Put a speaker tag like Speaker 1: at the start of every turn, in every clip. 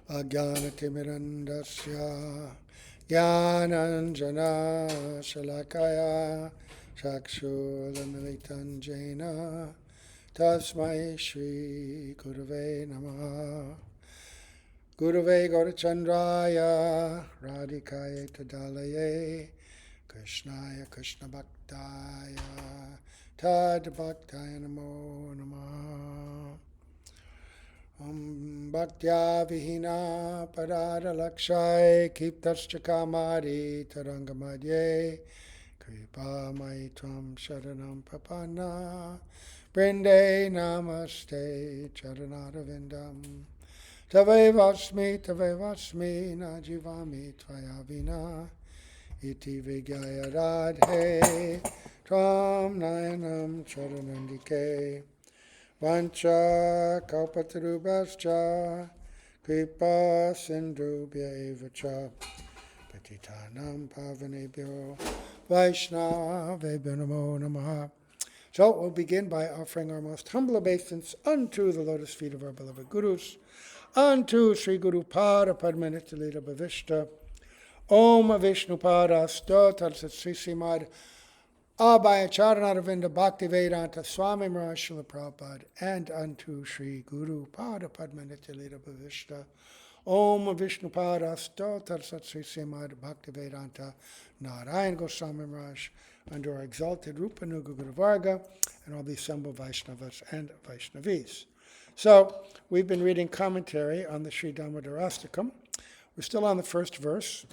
Speaker 1: Ajnanatimirandasya Jnananjana Shalakaya Chakshurlamilitan Jena Tasmai Shri Gurave Namaha. Gurave Gaurachandraya Radhikaya Tadalaye Krishnaya Krishna Bhaktaya Tad Bhaktaya Namo Namaha. Bhaktya Vihina Parada Lakshai Kiptascha Kamari Tarangamadye Kripa Maitvam Sharanam Papana Brinde Namaste Charanadavindam Tavevasmi Najivami Tvaya Vina Iti Vigyaya Radhe Tvam Nayanam Charanandike Vancha Kalpatarubhascha Kripa Sindhubhya Evacha Patitanam Pavanebhyo Vaishnavebhyo Namo Namaha. So we'll begin by offering our most humble obeisance unto the lotus feet of our beloved Gurus, unto Sri Guru Pada Padmanitha Bhavishta, Om Vishnu Pada Sto Sat Sri Srimad Abhaya Charanaravinda Bhaktivedanta Swami Maharaj Srila Prabhupada, and unto Sri Guru Pada Padmanitha Bhavishta, Om Vishnu Pada Sto Sat Sri Srimad Bhaktivedanta Narayan Goswami Maharaj, under our exalted Rupa Nuga Guru Varga, and all the assembled Vaishnavas and Vaishnavis. So, we've been reading commentary on the Sri Damodarastakam. We're still on the first verse,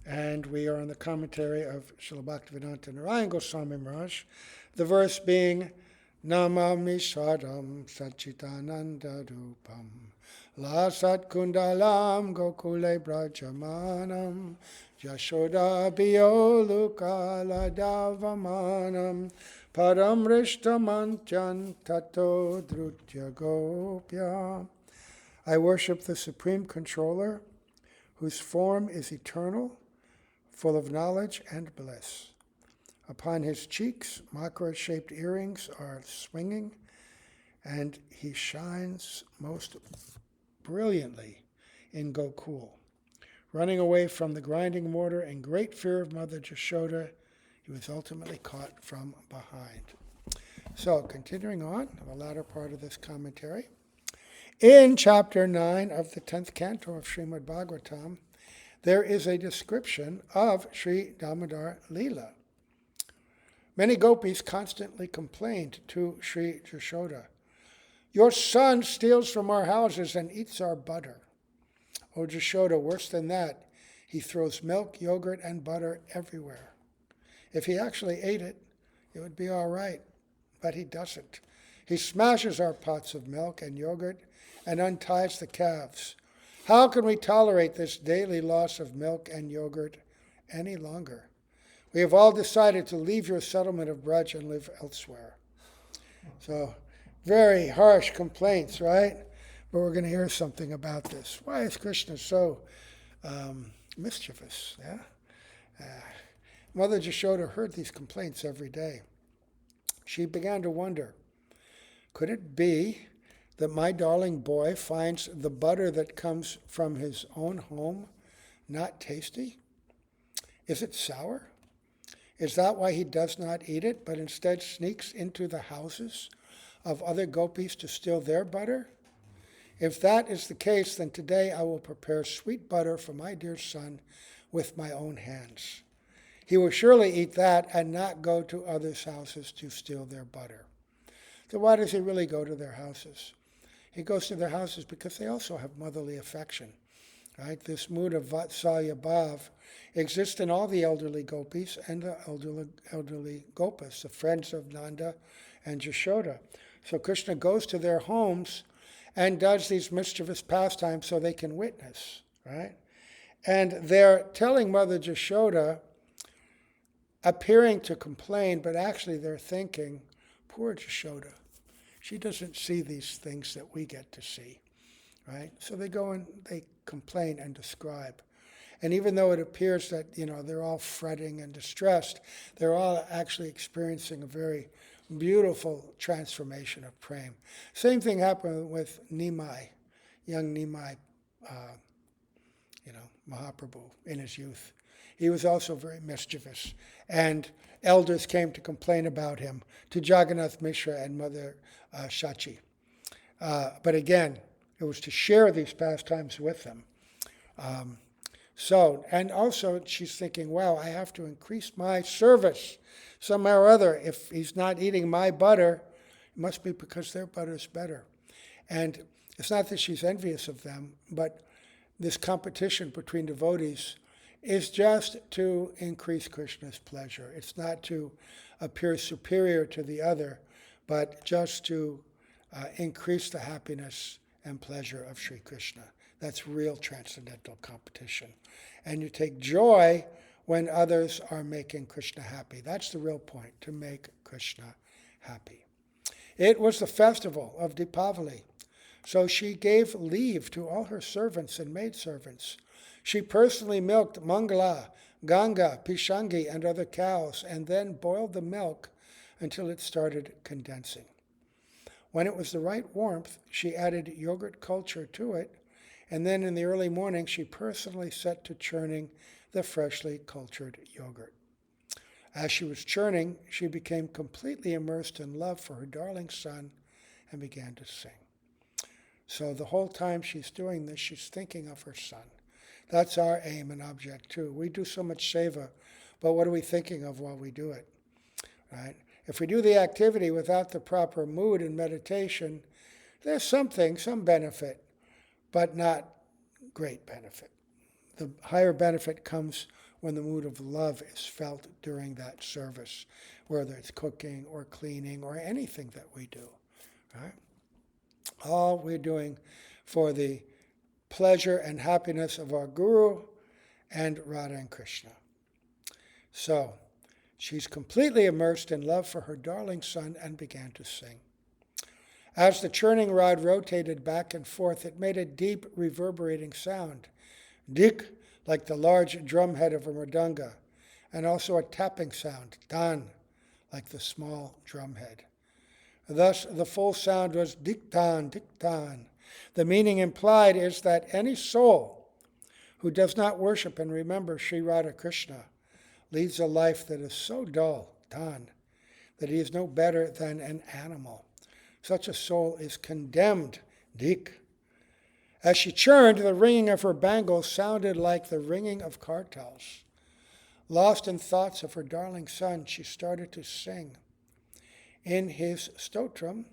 Speaker 1: and we are on the commentary of Srila Bhaktivedanta Narayan Goswami Maharaj, the verse being, Namami Sadam Satchitananda Rupam La Satkundalam Gokule Brajamanam Yashoda Biyoluka Ladavamanam Param Rishtamantyan Tato Drutya Gopya. I worship the Supreme Controller, whose form is eternal, full of knowledge and bliss. Upon his cheeks, makara-shaped earrings are swinging, and he shines most brilliantly in Gokul. Running away from the grinding mortar in great fear of Mother Jashoda, he was ultimately caught from behind. So, continuing on, the latter part of this commentary. In chapter 9 of the 10th canto of Srimad Bhagavatam, there is a description of Sri Damodar Leela. Many gopis constantly complained to Sri Jashoda, "Your son steals from our houses and eats our butter." Oh, Jashoda, worse than that, he throws milk, yogurt, and butter everywhere. If he actually ate it, it would be all right, but he doesn't. He smashes our pots of milk and yogurt and unties the calves. How can we tolerate this daily loss of milk and yogurt any longer? We have all decided to leave your settlement of Braj and live elsewhere. So, very harsh complaints, right? But we're going to hear something about this. Why is Krishna so mischievous? Yeah? Mother Jashoda heard these complaints every day. She began to wonder, could it be that my darling boy finds the butter that comes from his own home not tasty? Is it sour? Is that why he does not eat it, but instead sneaks into the houses of other gopis to steal their butter? If that is the case, then today I will prepare sweet butter for my dear son with my own hands. He will surely eat that and not go to others' houses to steal their butter. So why does he really go to their houses? He goes to their houses because they also have motherly affection. Right? This mood of Vatsalya Bhav exists in all the elderly gopis and the elderly gopas, the friends of Nanda and Jashoda. So Krishna goes to their homes and does these mischievous pastimes so they can witness. Right? And they're telling Mother Jashoda, appearing to complain, but actually they're thinking, poor Jashoda, she doesn't see these things that we get to see. Right? So they go and they complain and describe. And even though it appears that, they're all fretting and distressed, they're all actually experiencing a very beautiful transformation of prema. Same thing happened with Nimai, young Nimai Mahaprabhu in his youth. He was also very mischievous, and elders came to complain about him to Jagannath Mishra and Mother Shachi. But again, it was to share these pastimes with them. And also she's thinking, wow, I have to increase my service somehow or other. If he's not eating my butter, it must be because their butter's better. And it's not that she's envious of them, but this competition between devotees is just to increase Krishna's pleasure. It's not to appear superior to the other, but just to increase the happiness and pleasure of Sri Krishna. That's real transcendental competition. And you take joy when others are making Krishna happy. That's the real point, to make Krishna happy. It was the festival of Deepavali. So she gave leave to all her servants and maidservants. She personally milked Mangala, Ganga, Pishangi, and other cows, and then boiled the milk until it started condensing. When it was the right warmth, she added yogurt culture to it, and then in the early morning, she personally set to churning the freshly cultured yogurt. As she was churning, she became completely immersed in love for her darling son and began to sing. So the whole time she's doing this, she's thinking of her son. That's our aim and object too. We do so much seva, but what are we thinking of while we do it? Right? If we do the activity without the proper mood and meditation, there's some benefit, but not great benefit. The higher benefit comes when the mood of love is felt during that service, whether it's cooking or cleaning or anything that we do. Right? All we're doing for the pleasure and happiness of our Guru and Radha and Krishna. So, she's completely immersed in love for her darling son and began to sing. As the churning rod rotated back and forth, it made a deep, reverberating sound. Dik, like the large drumhead of a mridanga, and also a tapping sound, tan, like the small drumhead. Thus, the full sound was diktan, diktan. The meaning implied is that any soul who does not worship and remember Sri Radha Krishna leads a life that is so dull, tan, that he is no better than an animal. Such a soul is condemned, dik. As she churned, the ringing of her bangles sounded like the ringing of kartals. Lost in thoughts of her darling son, she started to sing. In his stotram,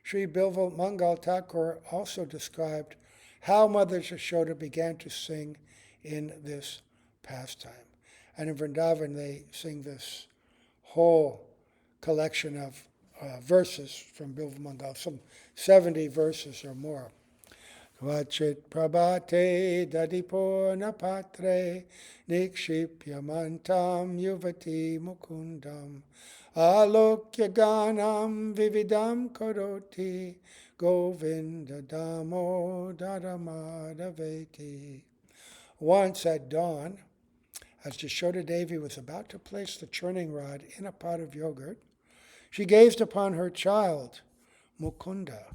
Speaker 1: Sri Bilval Mangal Thakur also described how Mother Yashoda began to sing in this pastime. And in Vrindavan, they sing this whole collection of verses from Bilval Mangal, some 70 verses or more. Vachit prabhate dadipurna patre nikshipya mantam yuvati mukundam alokya ganam vividam karoti govinda damodaradammadaveti. Once at dawn, as Yashoda Devi was about to place the churning rod in a pot of yogurt, she gazed upon her child, Mukunda.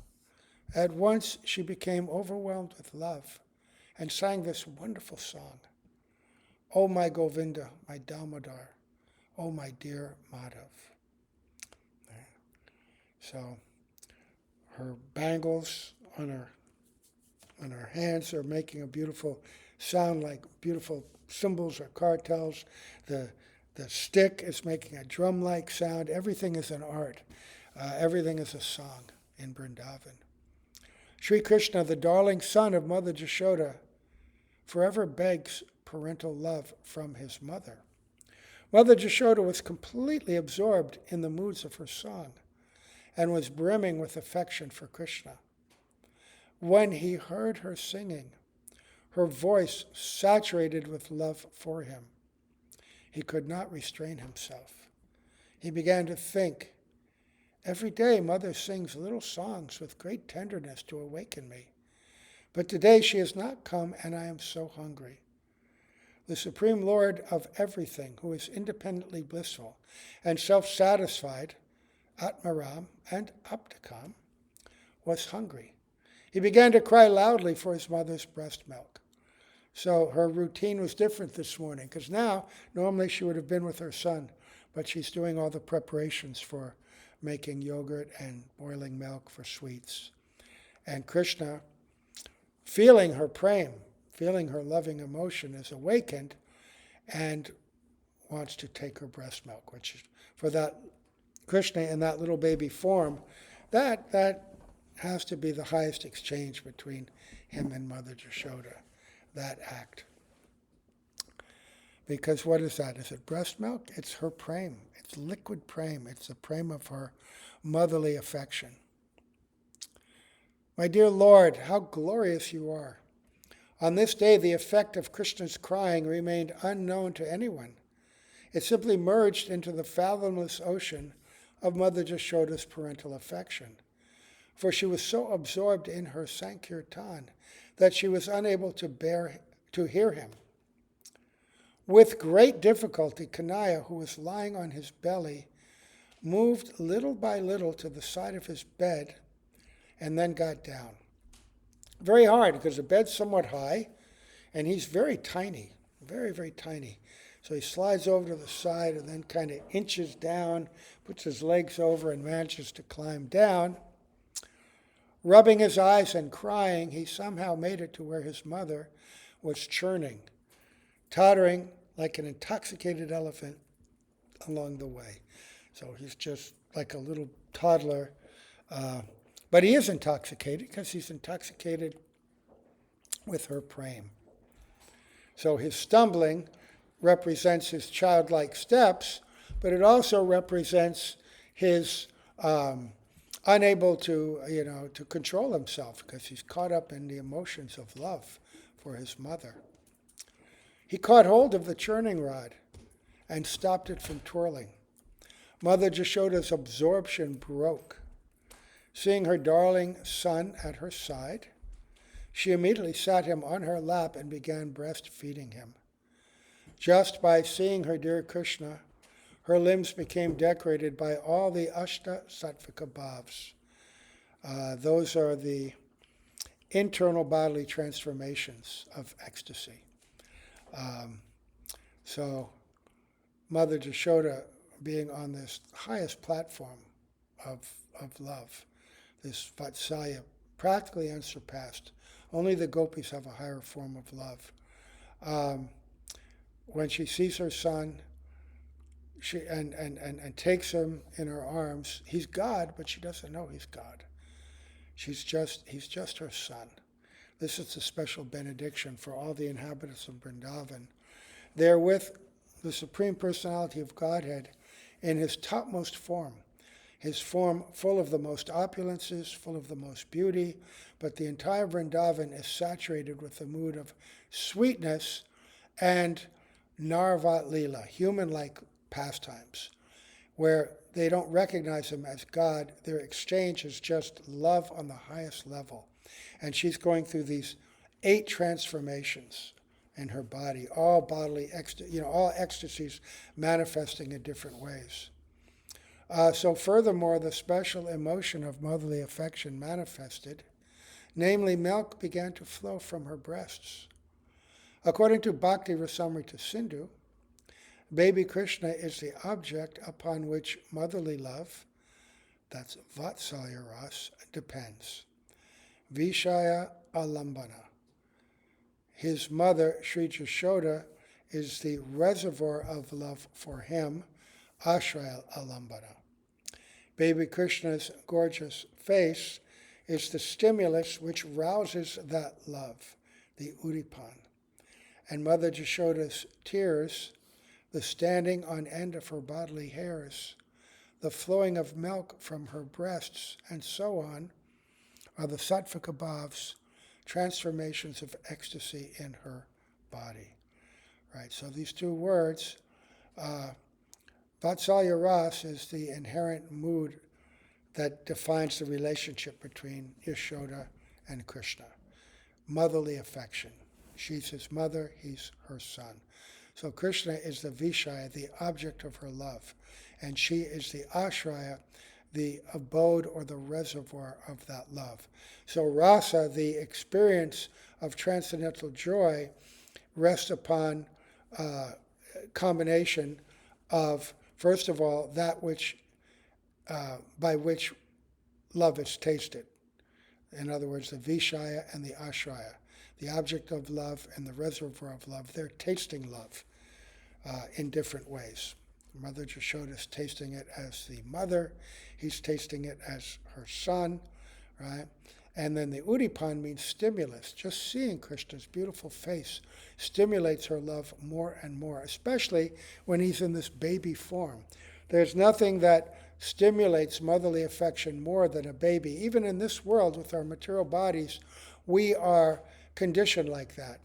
Speaker 1: At once she became overwhelmed with love and sang this wonderful song. O my Govinda, my Damodar, O my dear Madhav. So her bangles on her hands are making a beautiful sound like beautiful cymbals or kartals. The stick is making a drum-like sound. Everything is an art. Everything is a song in Vrindavan. Sri Krishna, the darling son of Mother Yashoda, forever begs parental love from his mother. Mother Yashoda was completely absorbed in the moods of her song and was brimming with affection for Krishna. When he heard her singing, her voice saturated with love for him, he could not restrain himself. He began to think, every day Mother sings little songs with great tenderness to awaken me. But today she has not come and I am so hungry. The Supreme Lord of everything, who is independently blissful and self-satisfied, Atmaram and Aptakam, was hungry. He began to cry loudly for his mother's breast milk. So her routine was different this morning because now, normally she would have been with her son, but she's doing all the preparations for making yogurt and boiling milk for sweets. And Krishna, feeling her prem, feeling her loving emotion, is awakened and wants to take her breast milk, which is for that Krishna in that little baby form, that has to be the highest exchange between him and Mother Jashoda, that act. Because what is that? Is it breast milk? It's her prem. It's liquid prem. It's the prem of her motherly affection. My dear Lord, how glorious you are. On this day, the effect of Krishna's crying remained unknown to anyone. It simply merged into the fathomless ocean of Mother Jashoda's parental affection. For she was so absorbed in her Sankirtan that she was unable to bear to hear him. With great difficulty, Kanaya, who was lying on his belly, moved little by little to the side of his bed and then got down. Very hard because the bed's somewhat high and he's very tiny, very, very tiny. So he slides over to the side and then kind of inches down, puts his legs over and manages to climb down. Rubbing his eyes and crying, he somehow made it to where his mother was churning, tottering like an intoxicated elephant along the way. So he's just like a little toddler. But he is intoxicated because he's intoxicated with her prem. So his stumbling represents his childlike steps, but it also represents his unable to control himself because he's caught up in the emotions of love for his mother. He caught hold of the churning rod and stopped it from twirling. Mother Jashoda's absorption broke. Seeing her darling son at her side, she immediately sat him on her lap and began breastfeeding him. Just by seeing her dear Krishna, her limbs became decorated by all the Ashta Sattvika Bhavs. Those are the internal bodily transformations of ecstasy. So Mother Jashoda being on this highest platform of love, this Vatsalya, practically unsurpassed. Only the gopis have a higher form of love. When she sees her son, she and takes him in her arms, he's God, but she doesn't know he's God. He's just her son. This is a special benediction for all the inhabitants of Vrindavan. They're with the Supreme Personality of Godhead in his topmost form, his form full of the most opulences, full of the most beauty, but the entire Vrindavan is saturated with the mood of sweetness and Narvat Leela, human-like pastimes, where they don't recognize him as God. Their exchange is just love on the highest level. And she's going through these 8 transformations in her body, all bodily, all ecstasies manifesting in different ways. So furthermore, the special emotion of motherly affection manifested, namely milk began to flow from her breasts. According to Bhakti Rasamrita Sindhu, baby Krishna is the object upon which motherly love, that's Vatsalya Ras, depends. Vishaya Alambana. His mother, Sri Jashoda, is the reservoir of love for him, Ashraya Alambana. Baby Krishna's gorgeous face is the stimulus which rouses that love, the Udipan. And Mother Jashoda's tears, the standing on end of her bodily hairs, the flowing of milk from her breasts, and so on, are the Sattvika Bhavs, transformations of ecstasy in her body. Right, so these 2 words, Vatsalya Ras is the inherent mood that defines the relationship between Yashoda and Krishna. Motherly affection. She's his mother, he's her son. So Krishna is the Vishaya, the object of her love, and she is the Ashraya, the abode or the reservoir of that love. So rasa, the experience of transcendental joy, rests upon combination of, first of all, that which by which love is tasted. In other words, the Vishaya and the Ashraya, the object of love and the reservoir of love, they're tasting love in different ways. Mother Jashoda is tasting it as the mother. He's tasting it as her son, right? And then the Udipan means stimulus. Just seeing Krishna's beautiful face stimulates her love more and more, especially when he's in this baby form. There's nothing that stimulates motherly affection more than a baby. Even in this world, with our material bodies, we are conditioned like that.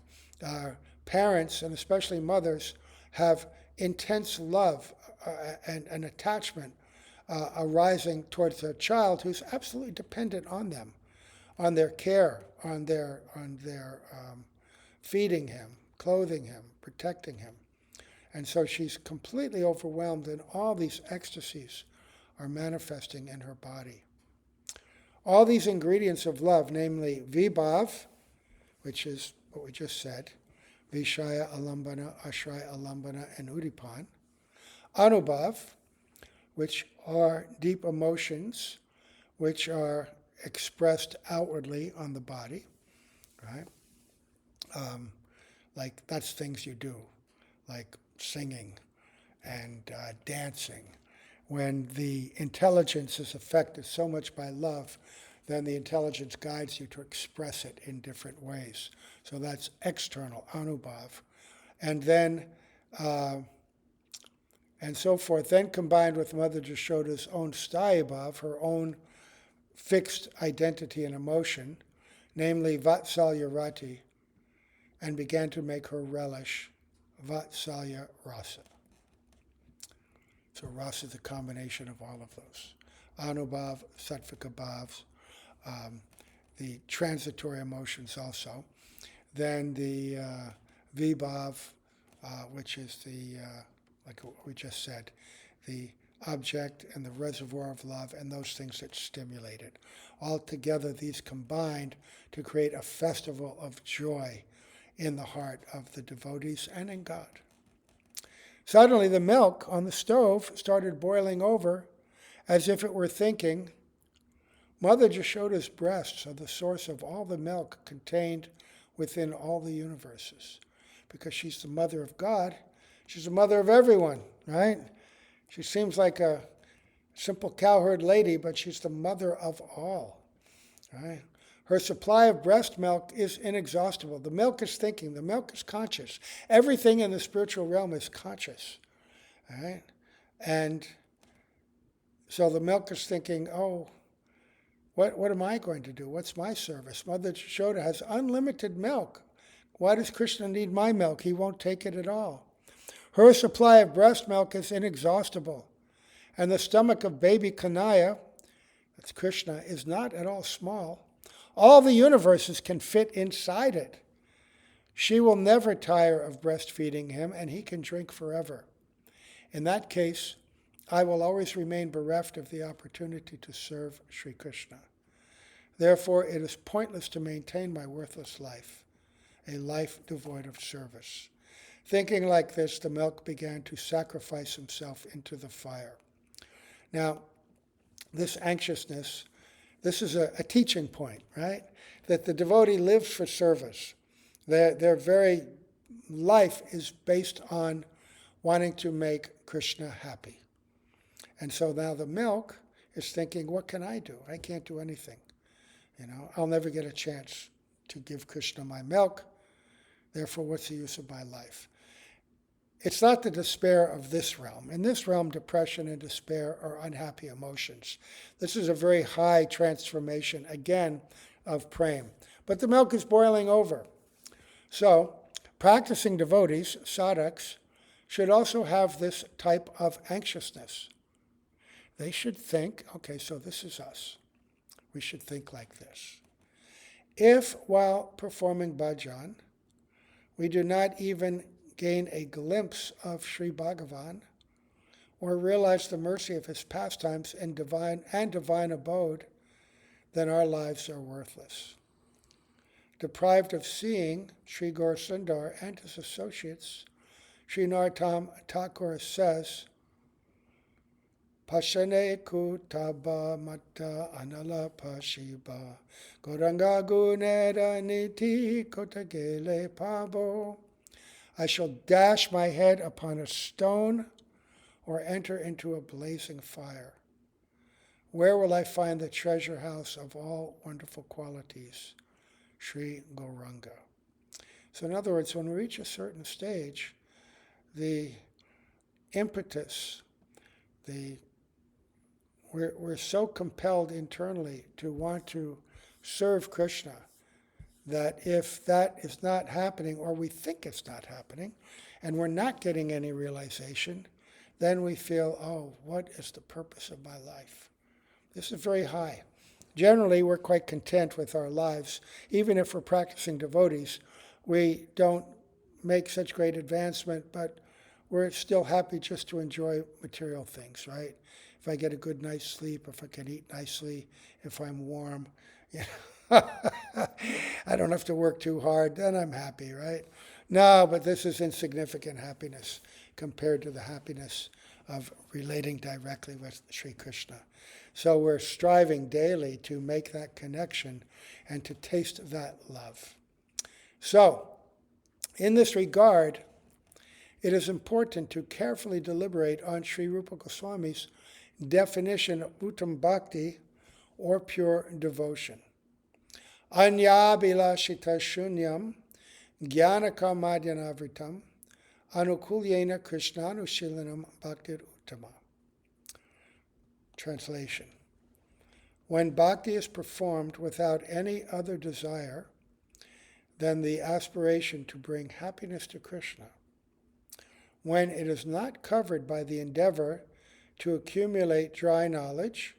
Speaker 1: Parents, and especially mothers, have intense love and attachment arising towards their child who's absolutely dependent on them, on their care, on their feeding him, clothing him, protecting him. And so she's completely overwhelmed, and all these ecstasies are manifesting in her body. All these ingredients of love, namely Vibhav, which is what we just said, Vishaya Alambana, Ashraya Alambana, and Udipan, Anubhav, which are deep emotions, which are expressed outwardly on the body, right? Like that's things you do, like singing and dancing. When the intelligence is affected so much by love, then the intelligence guides you to express it in different ways. So that's external, Anubhav. And then, and so forth, then combined with Mother Jashoda's own Stayabhav, her own fixed identity and emotion, namely Vatsalya Rati, and began to make her relish Vatsalya Rasa. So rasa is a combination of all of those. Anubhav, Sattvika bhavs, the transitory emotions also. Then the Vibhav, which is the, like what we just said, the object and the reservoir of love and those things that stimulate it. Altogether, these combined to create a festival of joy in the heart of the devotees and in God. Suddenly, the milk on the stove started boiling over as if it were thinking, Mother Jashoda's breasts are the source of all the milk contained within all the universes. Because she's the mother of God, she's the mother of everyone, right? She seems like a simple cowherd lady, but she's the mother of all, right? Her supply of breast milk is inexhaustible. The milk is thinking. The milk is conscious. Everything in the spiritual realm is conscious. All right? And so the milk is thinking, oh, what am I going to do? What's my service? Mother Jashoda has unlimited milk. Why does Krishna need my milk? He won't take it at all. Her supply of breast milk is inexhaustible. And the stomach of baby Kanaya, that's Krishna, is not at all small. All the universes can fit inside it. She will never tire of breastfeeding him, and he can drink forever. In that case, I will always remain bereft of the opportunity to serve Sri Krishna. Therefore, it is pointless to maintain my worthless life, a life devoid of service. Thinking like this, the milk began to sacrifice himself into the fire. Now, this anxiousness, this is a teaching point, right? That the devotee lives for service. Their very life is based on wanting to make Krishna happy. And so now the milk is thinking, what can I do? I can't do anything. I'll never get a chance to give Krishna my milk. Therefore, what's the use of my life? It's not the despair of this realm. In this realm, depression and despair are unhappy emotions. This is a very high transformation, again, of prema. But the milk is boiling over. So, practicing devotees, sadhaks, should also have this type of anxiousness. They should think, okay, so this is us. We should think like this. If, while performing bhajan, we do not even gain a glimpse of Sri Bhagavan, or realize the mercy of his pastimes and divine abode, then our lives are worthless. deprived of seeing Sri Gaur Sundar and his associates, Sri Narottam Thakur says, Pashane kutaba mata anala pashiba Goranga gunera niti kotagele pavo. I shall dash my head upon a stone or enter into a blazing fire. Where will I find the treasure house of all wonderful qualities? Sri Gauranga. So in other words, when we reach a certain stage, the impetus, we're so compelled internally to want to serve Krishna that if that is not happening, or we think it's not happening, and we're not getting any realization, then we feel, oh, what is the purpose of my life? This is very high. Generally, we're quite content with our lives. Even if we're practicing devotees, we don't make such great advancement, but we're still happy just to enjoy material things, right? If I get a good night's sleep, if I can eat nicely, if I'm warm, you know, I don't have to work too hard, then I'm happy, right? No, but this is insignificant happiness compared to the happiness of relating directly with Sri Krishna. So we're striving daily to make that connection and to taste that love. So, in this regard, it is important to carefully deliberate on Sri Rupa Goswami's definition of Uttam Bhakti, or pure devotion. Anyabhilashita shunyam jnanakarmadyanavritam anukulyena krishnanushilanam bhaktir uttama. Translation. When bhakti is performed without any other desire than the aspiration to bring happiness to Krishna, when it is not covered by the endeavor to accumulate dry knowledge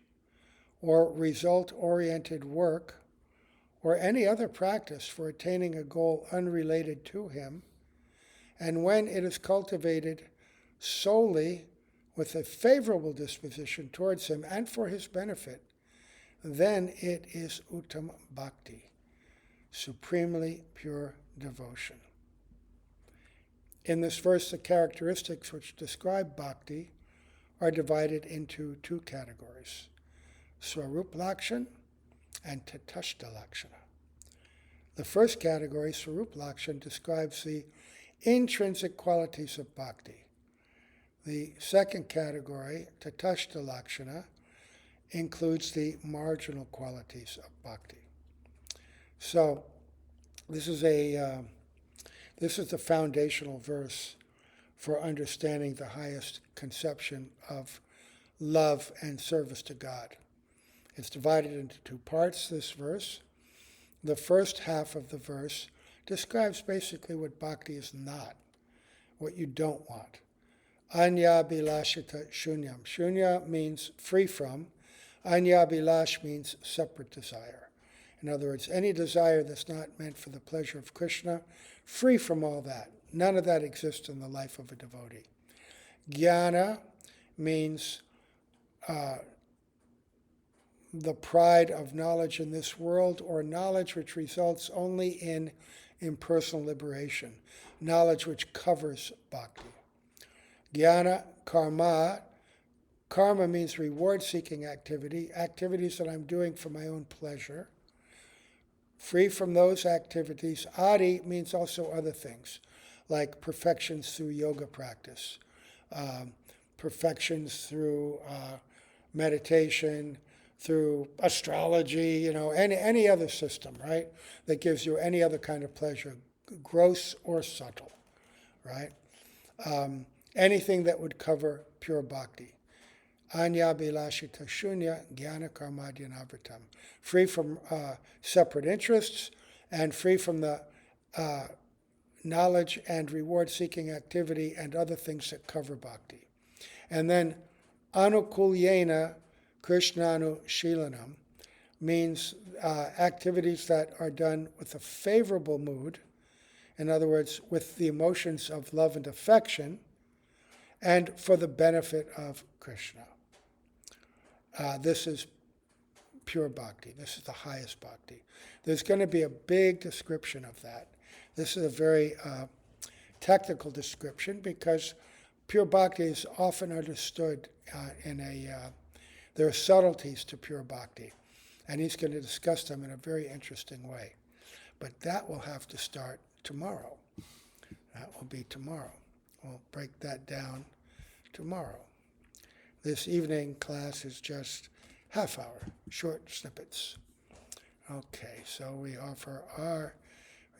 Speaker 1: or result-oriented work or any other practice for attaining a goal unrelated to him, and when it is cultivated solely with a favorable disposition towards him and for his benefit, then it is Uttam Bhakti, supremely pure devotion. In this verse, the characteristics which describe bhakti are divided into two categories, Swarup Lakshan and Tatashta Lakshana. The first category, Swarup Lakshan, describes the intrinsic qualities of bhakti. The second category, Tatashta Lakshana, includes the marginal qualities of bhakti. So this is the foundational verse for understanding the highest conception of love and service to God. It's divided into two parts, this verse. The first half of the verse describes basically what bhakti is not, what you don't want. Anya bilashita shunyam. Shunya means free from. Anya bilash means separate desire. In other words, any desire that's not meant for the pleasure of Krishna, free from all that. None of that exists in the life of a devotee. Jnana means the pride of knowledge in this world, or knowledge which results only in impersonal liberation, knowledge which covers bhakti. Jnana karma. Karma means reward-seeking activity, activities that I'm doing for my own pleasure. Free from those activities. Adi means also other things, like perfections through yoga practice, perfections through meditation, through astrology, any other system, right, that gives you any other kind of pleasure, gross or subtle, right? Anything that would cover pure bhakti. Anya bilashita shunya jnana karmadyanavritam. Free from separate interests and free from the knowledge and reward-seeking activity and other things that cover bhakti. And then anukulyena krishnanu shilanam means activities that are done with a favorable mood, in other words, with the emotions of love and affection, and for the benefit of Krishna. This is pure bhakti. This is the highest bhakti. There's going to be a big description of that. This is a very technical description because pure bhakti is often understood there are subtleties to pure bhakti, and he's going to discuss them in a very interesting way. But that will have to start tomorrow. That will be tomorrow. We'll break that down tomorrow. This evening class is just half hour, short snippets. Okay, so we offer our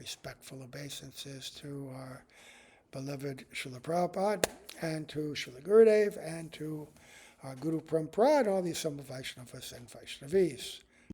Speaker 1: respectful obeisances to our beloved Srila Prabhupada and to Srila Gurudev and to our Guru Parampara and all the Sambhava Vaishnavas and Vaishnavis.